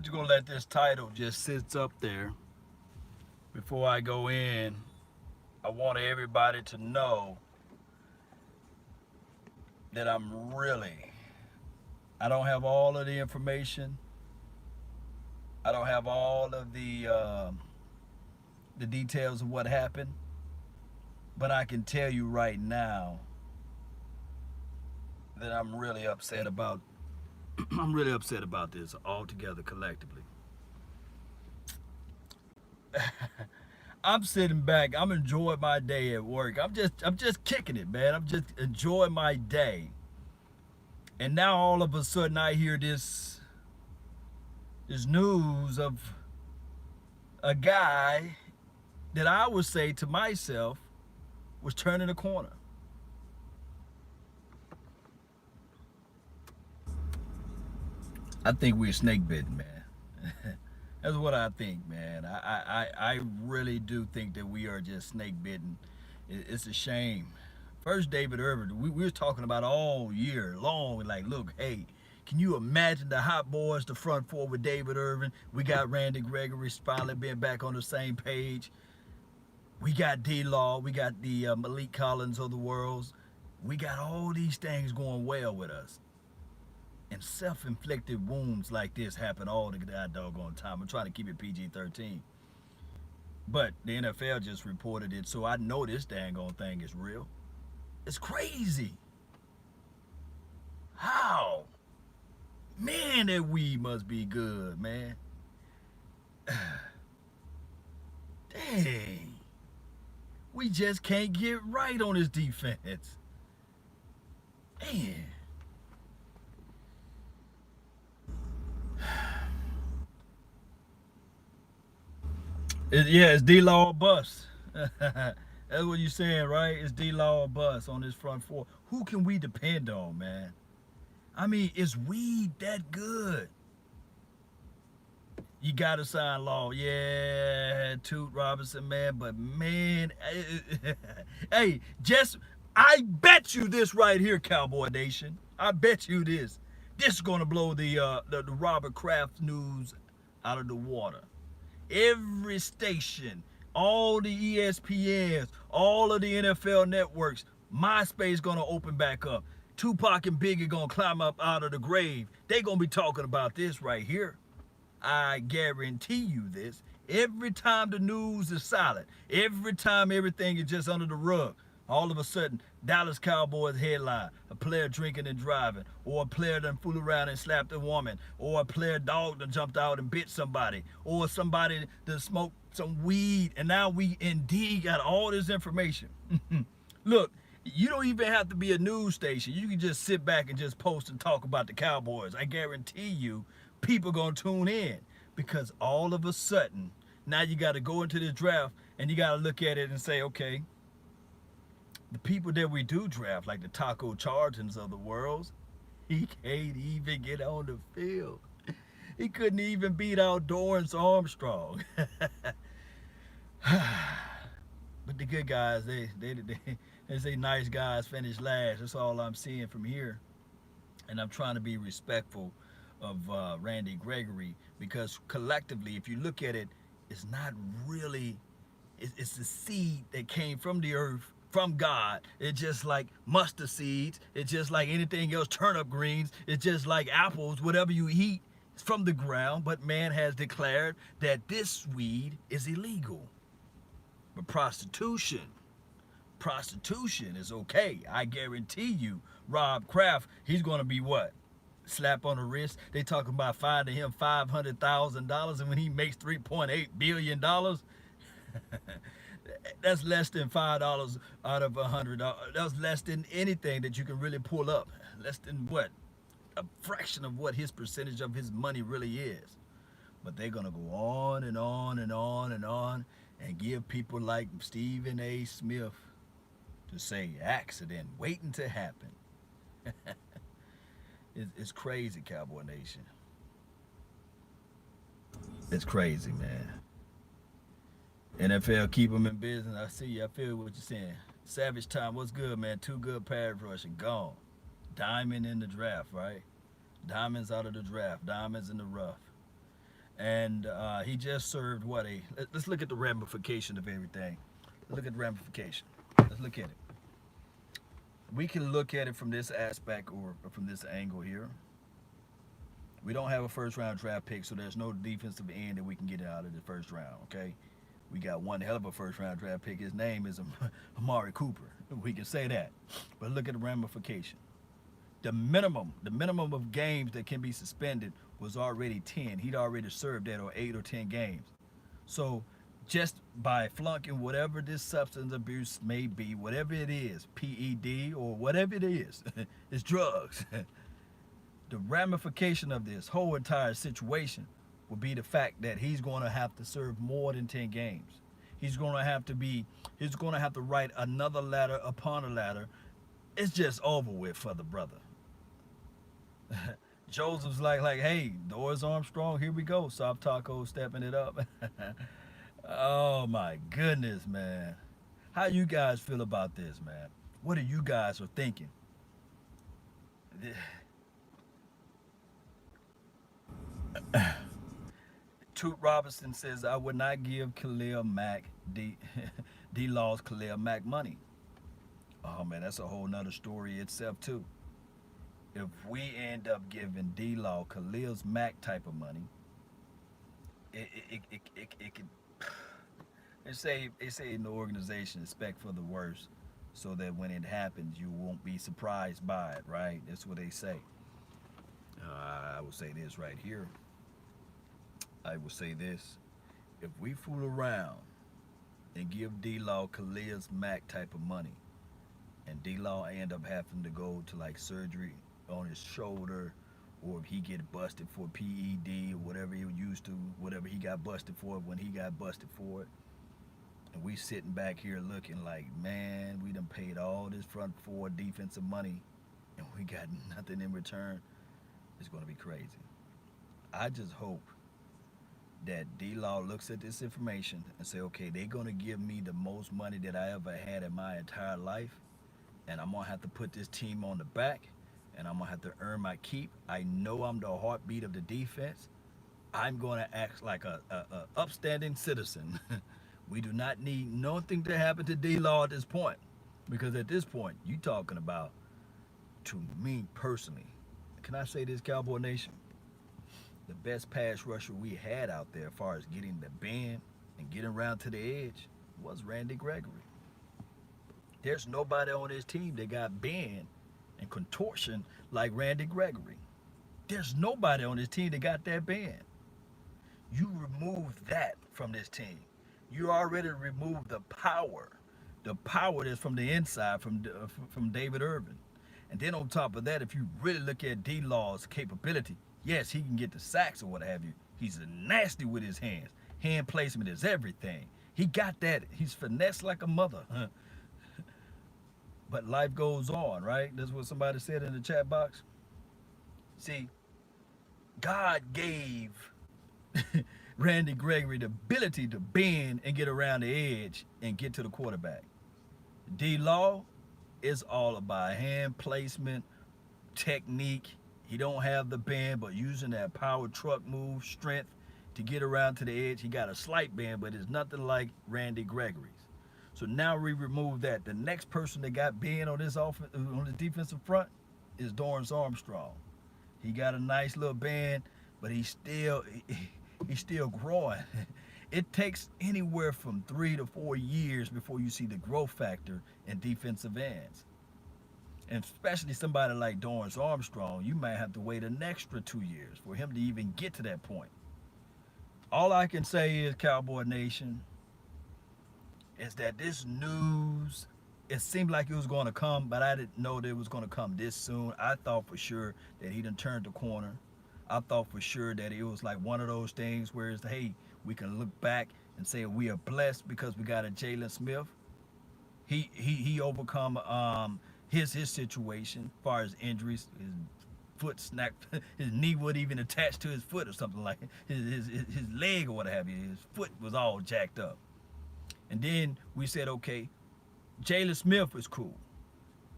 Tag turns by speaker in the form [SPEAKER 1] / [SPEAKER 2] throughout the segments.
[SPEAKER 1] just gonna let this title just sit up there before I go in. I want everybody to know that I don't have all of the information. I don't have all of the details of what happened, but I can tell you right now that I'm really upset about. I'm really upset about this altogether collectively. I'm sitting back. I'm enjoying my day at work. I'm just kicking it, man. I'm just enjoying my day. And now all of a sudden I hear this news of a guy that I would say to myself was turning a corner. I think we're snake bitten, man. That's what I think, man. I really do think that we are just snake bitten. It's a shame. First, David Irvin, we were talking about all year long. Like, look, hey, can you imagine the hot boys, the front four with David Irvin? We got Randy Gregory finally being back on the same page. We got D-Law. We got the Malik Collins of the world. We got all these things going well with us. And self-inflicted wounds like this happen all the doggone time. I'm trying to keep it PG-13. But the NFL just reported it, so I know this dang on thing is real. It's crazy. How? Man, that weed must be good, man. Dang. We just can't get right on this defense. Man. Yeah, it's D-Law or bust. That's what you're saying, right? It's D-Law or bust on this front four. Who can we depend on, man? I mean, is weed that good? You gotta sign Law. Yeah, Toot Robinson, man. But man, hey, just I bet you this right here, Cowboy Nation. I bet you this. This is gonna blow the Robert Kraft news out of the water. Every station, all the ESPNs, all of the NFL networks, MySpace gonna open back up. Tupac and Biggie gonna climb up out of the grave. They gonna be talking about this right here. I guarantee you this. Every time the news is silent, every time everything is just under the rug, all of a sudden, Dallas Cowboys headline, a player drinking and driving, or a player done fool around and slapped a woman, or a player dog done jumped out and bit somebody, or somebody done smoked some weed, and now we indeed got all this information. Look, you don't even have to be a news station. You can just sit back and just post and talk about the Cowboys. I guarantee you, people gonna tune in because all of a sudden, now you got to go into the draft and you got to look at it and say, okay, the people that we do draft, like the Taco Chargers of the world, he can't even get on the field. He couldn't even beat out Dorrance Armstrong. But the good guys, they say nice guys finish last. That's all I'm seeing from here. And I'm trying to be respectful of Randy Gregory because collectively, if you look at it, it's not really, it's the seed that came from the earth, from God. It's just like mustard seeds. It's just like anything else, turnip greens. It's just like apples, whatever you eat, it's from the ground. But man has declared that this weed is illegal. But prostitution is okay. I guarantee you, Rob Kraft, he's going to be what? Slap on the wrist. They talking about finding him $500,000, and when he makes $3.8 billion, that's less than $5 out of $100. That's less than anything that you can really pull up. Less than what? A fraction of what his percentage of his money really is. But they're gonna go on and on and on and on and give people like Stephen A. Smith to say accident waiting to happen. It's crazy, Cowboy Nation. It's crazy, man. NFL keep them in business. I see you. I feel what you're saying. Savage Time, what's good, man? Too good pass rushing, gone. Diamond in the draft, right? Diamonds out of the draft. Diamonds in the rough. And he just served what a. Let's look at the ramification of everything. Let's look at the ramification. Let's look at it. We can look at it from this aspect or from this angle here. We don't have a first round draft pick, so there's no defensive end that we can get out of the first round. Okay, we got one hell of a first round draft pick. His name is Amari Cooper. We can say that. But look at the ramification. The minimum of games that can be suspended was already 10. He'd already served that or 8 or 10 games. So just by flunking whatever this substance abuse may be, whatever it is, PED or whatever it is, it's drugs. The ramification of this whole entire situation will be the fact that he's going to have to serve more than 10 games. He's going to have to write another ladder upon a ladder. It's just over with for the brother. Joseph's like, hey, Doris Armstrong, here we go. Soft Taco stepping it up. Oh my goodness, man. How you guys feel about this, man? What are you guys are thinking? Toot Robinson says, I would not give Khalil Mack D-Law's Khalil Mack money. Oh man, that's a whole nother story itself too. If we end up giving D-Law Khalil's Mack type of money, it could. They say in the organization, expect for the worst, so that when it happens, you won't be surprised by it. Right? That's what they say. I will say this right here. I will say this: if we fool around and give D-Law Khalil's Mack type of money, and D-Law end up having to go to like surgery on his shoulder, or if he get busted for PED or whatever he used to, whatever he got busted for when he got busted for it, and we sitting back here looking like, man, we done paid all this front four defensive money and we got nothing in return, it's going to be crazy. I just hope that D-Law looks at this information and say, okay, they're going to give me the most money that I ever had in my entire life, and I'm going to have to put this team on the back, and I'm going to have to earn my keep. I know I'm the heartbeat of the defense. I'm going to act like a upstanding citizen. We do not need nothing to happen to D-Law at this point, because at this point, you talking about, to me personally, can I say this, Cowboy Nation? The best pass rusher we had out there as far as getting the bend and getting around to the edge was Randy Gregory. There's nobody on this team that got bend and contortion like Randy Gregory. There's nobody on this team that got that bend. You remove that from this team. You already removed the power that's from the inside from David Irvin. And then on top of that, if you really look at D-Law's capability, yes, he can get the sacks or what have you. He's nasty with his hands. Hand placement is everything. He got that. He's finesse like a mother. But life goes on, right? That's what somebody said in the chat box. See, God gave Randy Gregory the ability to bend and get around the edge and get to the quarterback. D-Law is all about hand placement, technique. He don't have the bend, but using that power truck move, strength to get around to the edge. He got a slight bend, but it's nothing like Randy Gregory's. So now we remove that. The next person that got bend on the defensive front is Dorrance Armstrong. He got a nice little bend, but he's still growing. It takes anywhere from 3 to 4 years before you see the growth factor in defensive ends. And especially somebody like Dorrance Armstrong, you might have to wait an extra 2 years for him to even get to that point. All I can say is, Cowboy Nation, is that this news, it seemed like it was going to come, but I didn't know that it was going to come this soon. I thought for sure that he done turned the corner. I thought for sure that it was like one of those things where it's, hey, we can look back and say we are blessed because we got a Jalen Smith. He overcome his situation as far as injuries. His foot snapped, his knee wasn't even attached to his foot or something like it. His leg or what have you. His foot was all jacked up. And then we said, okay, Jalen Smith is cool.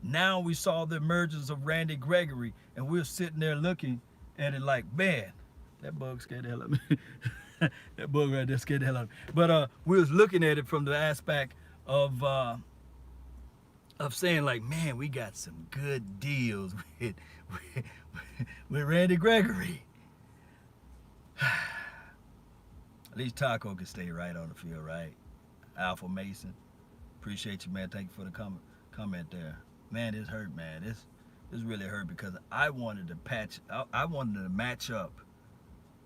[SPEAKER 1] Now we saw the emergence of Randy Gregory, and we're sitting there looking at it like, man, That bug scared the hell out of me. That bug right there scared the hell out of me. But we was looking at it from the aspect of saying like, man, we got some good deals with, with Randy Gregory. At least Taco can stay right on the field, right? Alpha Mason, appreciate you, man. Thank you for the comment there. Man, this hurt, man. This really hurt because I wanted to I wanted to match up.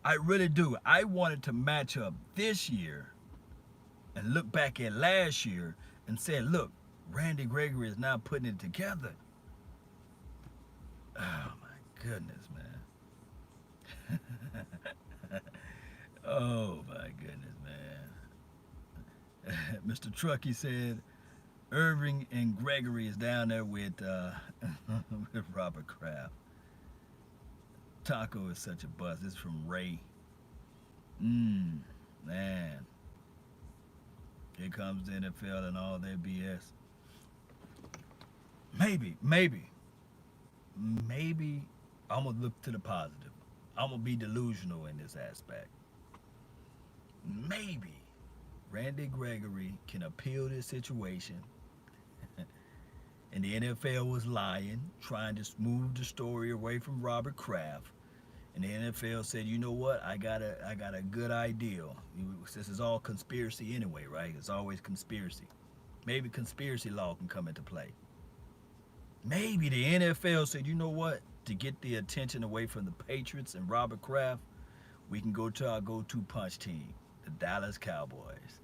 [SPEAKER 1] I really do. I wanted to match up this year and look back at last year and say, look, Randy Gregory is now putting it together. Oh my goodness, man. Oh my goodness, man. Mr. Truckee said Irving and Gregory is down there with with Robert Kraft. Taco is such a bust. This is from Ray. Man. Here comes the NFL and all their BS. Maybe I'm gonna look to the positive. I'm gonna be delusional in this aspect. Maybe Randy Gregory can appeal this situation and the NFL was lying, trying to move the story away from Robert Kraft. And the NFL said, you know what? I got a good idea. This is all conspiracy anyway, right? It's always conspiracy. Maybe conspiracy law can come into play. Maybe the NFL said, you know what? To get the attention away from the Patriots and Robert Kraft, we can go to our go-to punch team, the Dallas Cowboys.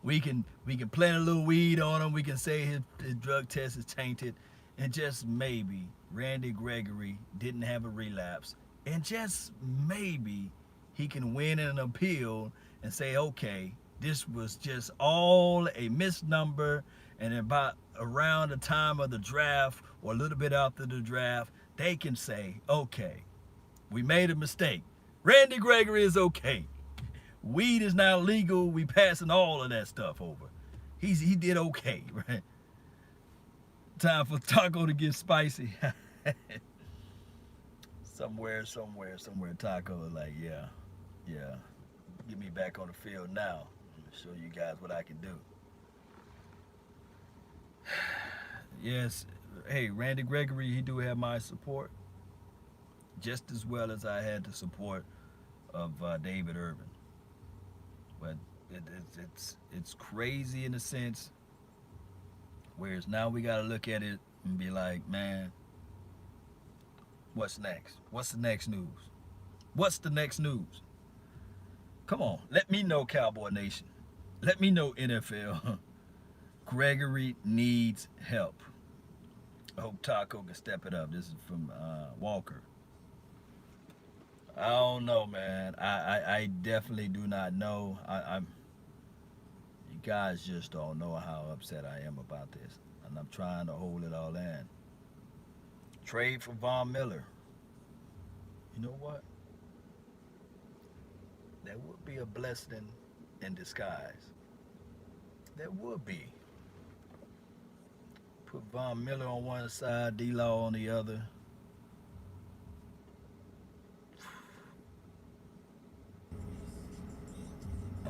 [SPEAKER 1] we can plant a little weed on him. We can say his drug test is tainted, and just maybe Randy Gregory didn't have a relapse, and just maybe he can win an appeal and say, okay, this was just all a misnumber, and about around the time of the draft or a little bit after the draft, they can say, okay, we made a mistake. Randy Gregory is okay. Weed is now legal. We passing all of that stuff over. He did okay, right? Time for Taco to get spicy. somewhere, Taco is like, yeah. Get me back on the field now. Show you guys what I can do. Yes, hey, Randy Gregory, he do have my support, just as well as I had the support of David Irvin. But it's crazy in a sense, whereas now we got to look at it and be like, man, what's next? What's the next news? What's the next news? Come on, let me know, Cowboy Nation. Let me know, NFL. Gregory needs help. I hope Taco can step it up. This is from Walker. I don't know, man. I definitely do not know. You guys just don't know how upset I am about this, and I'm trying to hold it all in. Trade for Von Miller. You know what? That would be a blessing in disguise. That would be. Put Von Miller on one side, D-Law on the other.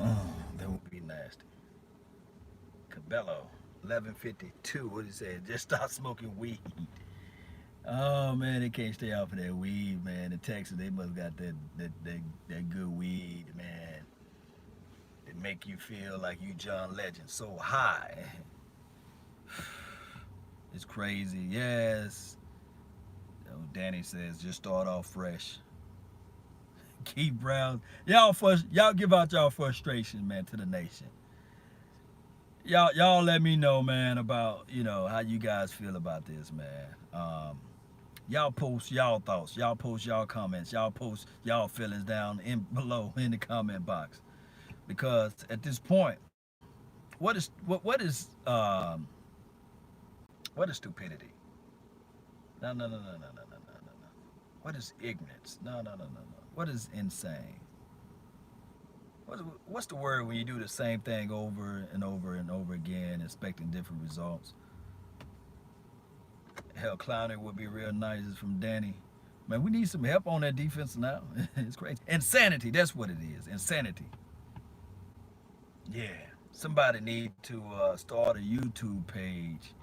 [SPEAKER 1] Oh, that would be nasty. Cabello, 1152. What did he say? Just stop smoking weed. Oh man, they can't stay off of that weed, man. In Texas, they must got that good weed, man. It make you feel like you John Legend, so high. It's crazy. Yes. Danny says just start off fresh. Keith Brown, y'all give out y'all frustration, man, to the nation. Y'all let me know, man, about how you guys feel about this, man. Y'all post y'all thoughts, y'all post y'all comments, y'all post y'all feelings down below in the comment box, because at this point, what is stupidity? No. What is ignorance? No. What is insane? What's the word when you do the same thing over and over and over again, expecting different results? Hell, clowning would be real nice. Is from Danny. Man, we need some help on that defense now. It's crazy. Insanity, that's what it is. Insanity. Yeah. Somebody need to start a YouTube page.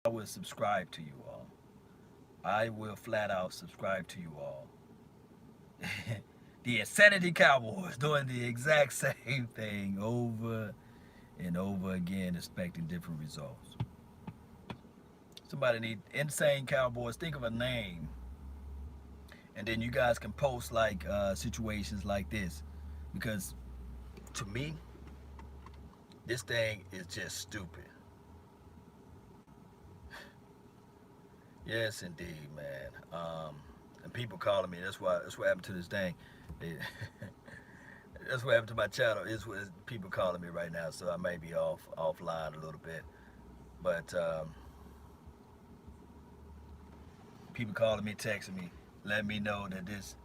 [SPEAKER 1] I will subscribe to you all. I will flat out subscribe to you all. The Insanity Cowboys doing the exact same thing over and over again, expecting different results. Somebody need Insane Cowboys. Think of a name, and then you guys can post like situations like this, because to me, this thing is just stupid. Yes, indeed, man. And people calling me. That's what happened to this thing. They, that's what happened to my channel. Is people calling me right now, so I may be offline a little bit. But people calling me, texting me, letting me know that this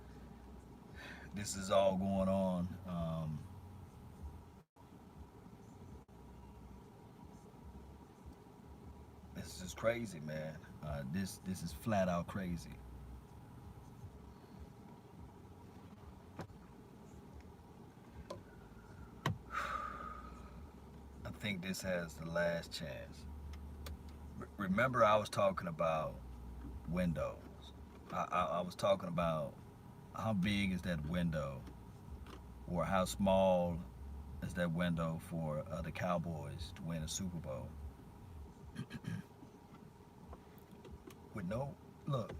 [SPEAKER 1] is all going on. This is crazy, man. This is flat out crazy. I think this has the last chance. Remember, I was talking about windows. I was talking about how big is that window, or how small is that window for the Cowboys to win a Super Bowl. With no look,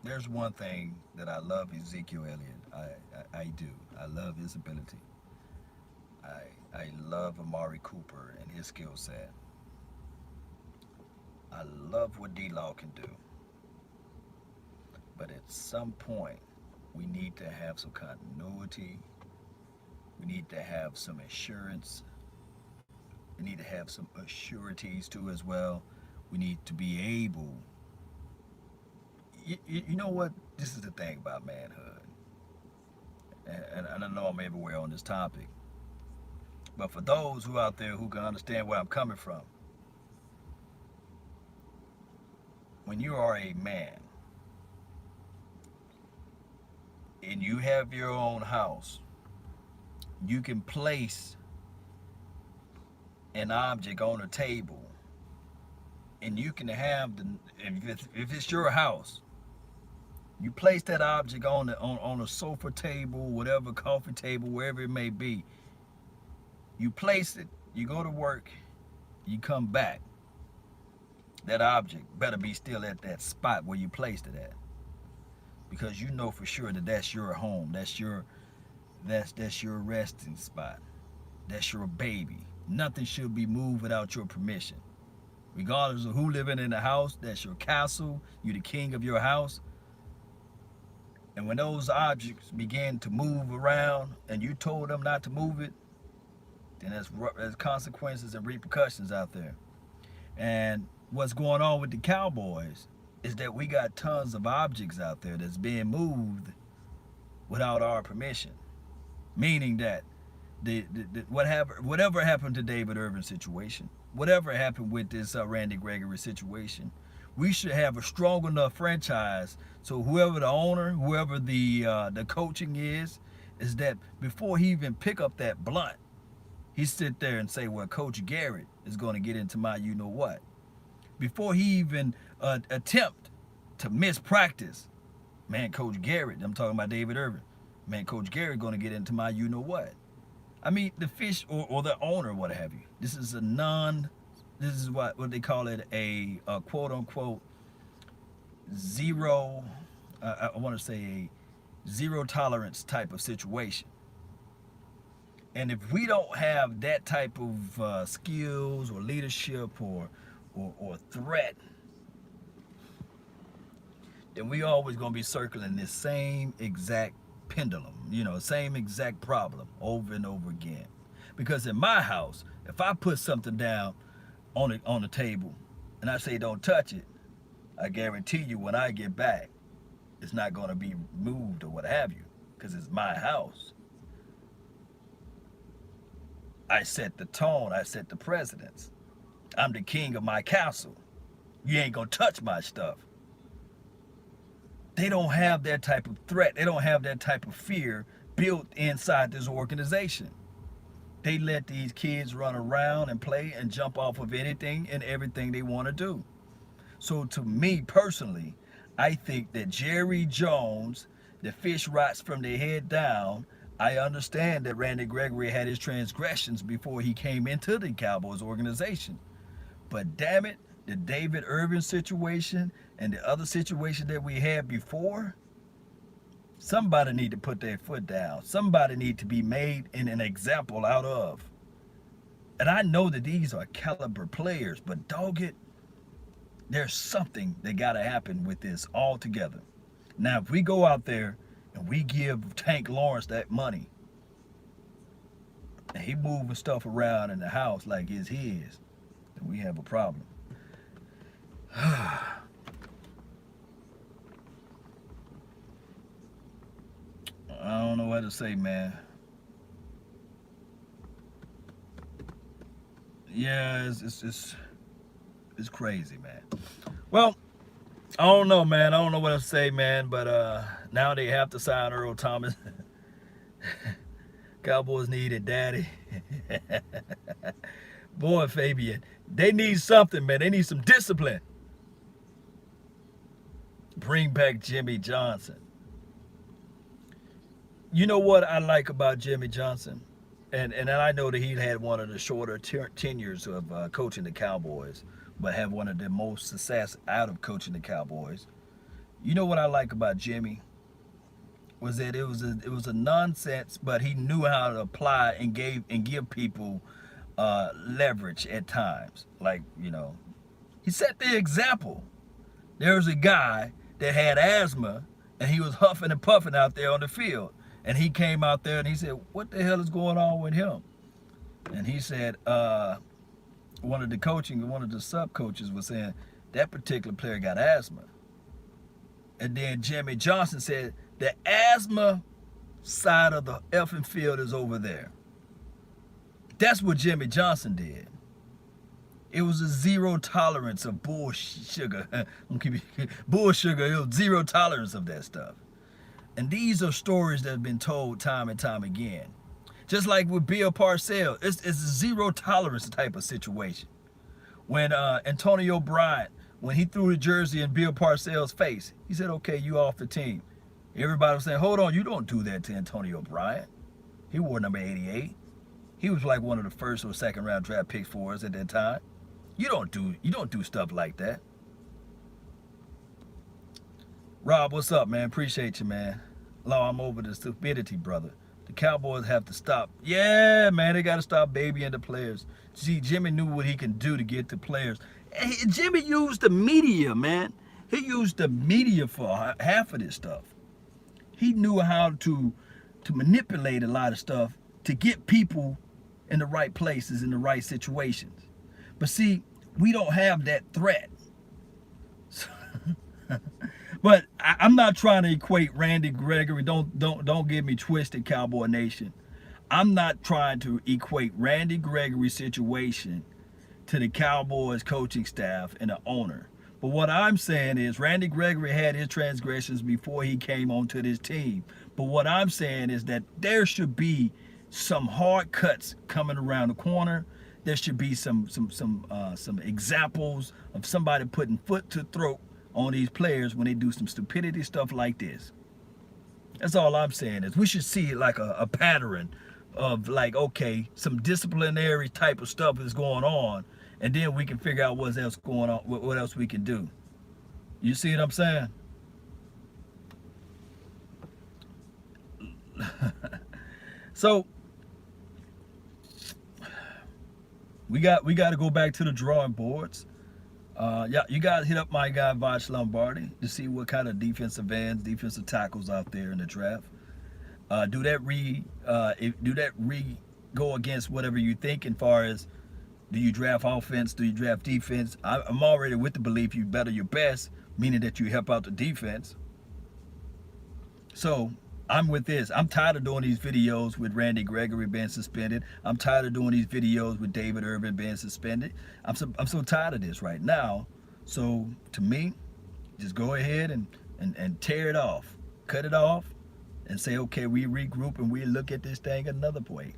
[SPEAKER 1] there's one thing that I love Ezekiel Elliott. I do. I love his ability. I love Amari Cooper and his skill set. I love what D-Law can do. But at some point, we need to have some continuity. We need to have some assurance. We need to have some assurities too as well. We need to be able. You know what? This is the thing about manhood. And I know I'm everywhere on this topic. But for those who out there who can understand where I'm coming from, when you are a man and you have your own house, you can place an object on a table, and you can have if it's your house, you place that object on a sofa table, whatever, coffee table, wherever it may be. You place it, you go to work, you come back. That object better be still at that spot where you placed it at, because you know for sure that that's your home, that's your resting spot, that's your baby. Nothing should be moved without your permission. Regardless of who living in the house, that's your castle. You're the king of your house. And when those objects begin to move around and you told them not to move it, then there's consequences and repercussions out there. And what's going on with the Cowboys is that we got tons of objects out there that's being moved without our permission. Meaning that whatever happened to David Irvin's situation, whatever happened with this Randy Gregory situation, we should have a strong enough franchise so whoever the owner, whoever the coaching is that before he even pick up that blunt, he sit there and say, well, Coach Garrett is going to get into my you-know-what. Before he even attempt to miss practice, man, Coach Garrett, I'm talking about David Irvin, man, Coach Garrett going to get into my you-know-what. I mean, the fish or the owner, what have you. This is this is what they call it, a quote-unquote zero, I want to say a zero tolerance type of situation. And if we don't have that type of skills or leadership or threat, then we always gonna be circling this same exact pendulum, same exact problem over and over again. Because in my house, if I put something down on the table and I say don't touch it, I guarantee you when I get back, it's not gonna be moved or what have you, because it's my house. I set the tone, I set the precedence. I'm the king of my castle. You ain't gonna touch my stuff. They don't have that type of threat. They don't have that type of fear built inside this organization. They let these kids run around and play and jump off of anything and everything they want to do. So to me personally, I think that Jerry Jones, the fish rots from their head down. I understand that Randy Gregory had his transgressions before he came into the Cowboys organization. But damn it, the David Irvin situation and the other situation that we had before, somebody need to put their foot down. Somebody need to be made in an example out of. And I know that these are caliber players, but dog it, there's something that got to happen with this altogether. Now, if we go out there and we give Tank Lawrence that money, and he moving stuff around in the house like it's his, then we have a problem. I don't know what to say, man. Yeah, it's crazy, man. Well, I don't know, man. I don't know what to say, man. But now they have to sign Earl Thomas. Cowboys need a daddy. Boy, Fabian, they need something, man. They need some discipline. Bring back Jimmy Johnson. You know what I like about Jimmy Johnson? And I know that he had one of the shorter tenures of coaching the Cowboys, but have one of the most success out of coaching the Cowboys. You know what I like about Jimmy? Was that it was a nonsense, but he knew how to apply and give people leverage at times. Like, you know, he set the example. There was a guy that had asthma and he was huffing and puffing out there on the field. And he came out there and he said, what the hell is going on with him? And he said, one of the sub coaches was saying, that particular player got asthma. And then Jimmy Johnson said, the asthma side of the effing field is over there. That's what Jimmy Johnson did. It was a zero tolerance of bull sugar. Bull sugar, it was zero tolerance of that stuff. And these are stories that have been told time and time again. Just like with Bill Parcells, it's a zero tolerance type of situation. When Antonio Bryant, when he threw the jersey in Bill Parcells' face, he said, okay, you off the team. Everybody was saying, hold on, you don't do that to Antonio Bryant. He wore number 88. He was like one of the first or second round draft picks for us at that time. You don't do stuff like that. Rob, what's up, man? Appreciate you, man. Law, I'm over the stupidity, brother. The Cowboys have to stop. Yeah, man, they got to stop babying the players. See, Jimmy knew what he can do to get the players. And Jimmy used the media, man. He used the media for half of this stuff. He knew how to manipulate a lot of stuff to get people in the right places, in the right situations. But see, we don't have that threat. But I'm not trying to equate Randy Gregory. Don't get me twisted, Cowboy Nation. I'm not trying to equate Randy Gregory's situation to the Cowboys coaching staff and the owner. But what I'm saying is Randy Gregory had his transgressions before he came onto this team. But what I'm saying is that there should be some hard cuts coming around the corner. There should be some examples of somebody putting foot to throat on these players when they do some stupidity stuff like this. That's all I'm saying is we should see like a pattern of like, okay, some disciplinary type of stuff is going on, and then we can figure out what else going on, what else we can do. You see what I'm saying? So we got to go back to the drawing boards. Yeah, you guys hit up my guy Voch Lombardi to see what kind of defensive ends, defensive tackles out there in the draft. Do that go against whatever you think as far as do you draft offense, do you draft defense? I'm already with the belief you better your best, meaning that you help out the defense. So I'm with this. I'm tired of doing these videos with Randy Gregory being suspended. I'm tired of doing these videos with David Irvin being suspended. I'm so tired of this right now. So to me, just go ahead and and tear it off, cut it off, and say, okay, we regroup and we look at this thing another way.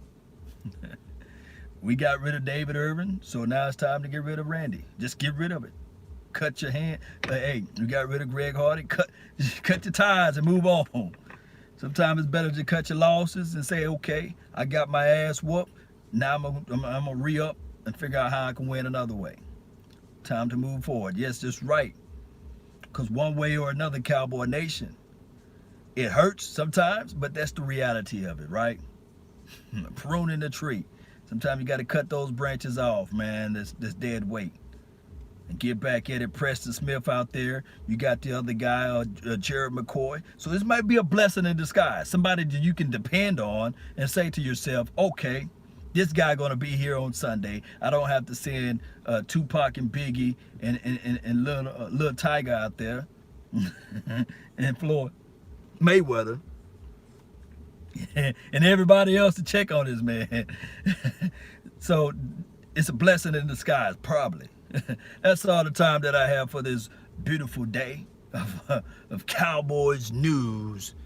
[SPEAKER 1] We got rid of David Irvin, so now it's time to get rid of Randy. Just get rid of it. Cut your hand. Hey, you got rid of Greg Hardy. Cut your ties and move on. Sometimes it's better to cut your losses and say, okay, I got my ass whooped. Now I'm gonna re-up and figure out how I can win another way. Time to move forward. Yes, that's right. Because one way or another, Cowboy Nation, it hurts sometimes, but that's the reality of it, right? Pruning the tree. Sometimes you got to cut those branches off, man. That's dead weight. And get back at it. Preston Smith out there. You got the other guy, Jared McCoy. So this might be a blessing in disguise. Somebody that you can depend on and say to yourself, okay, this guy going to be here on Sunday. I don't have to send Tupac and Biggie and little Tiger out there and Floyd Mayweather and everybody else to check on this man. So it's a blessing in disguise, probably. That's all the time that I have for this beautiful day of Cowboys news.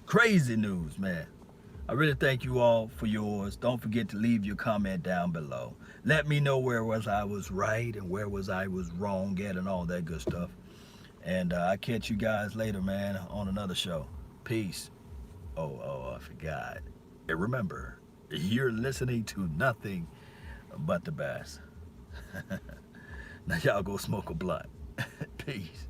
[SPEAKER 1] Crazy news, man. I really thank you all for yours. Don't forget to leave your comment down below. Let me know where I was right and where I was wrong at and all that good stuff. And I'll catch you guys later, man, on another show. Peace. Oh, I forgot. And remember, you're listening to nothing but the best. Now y'all go smoke a blunt. Peace.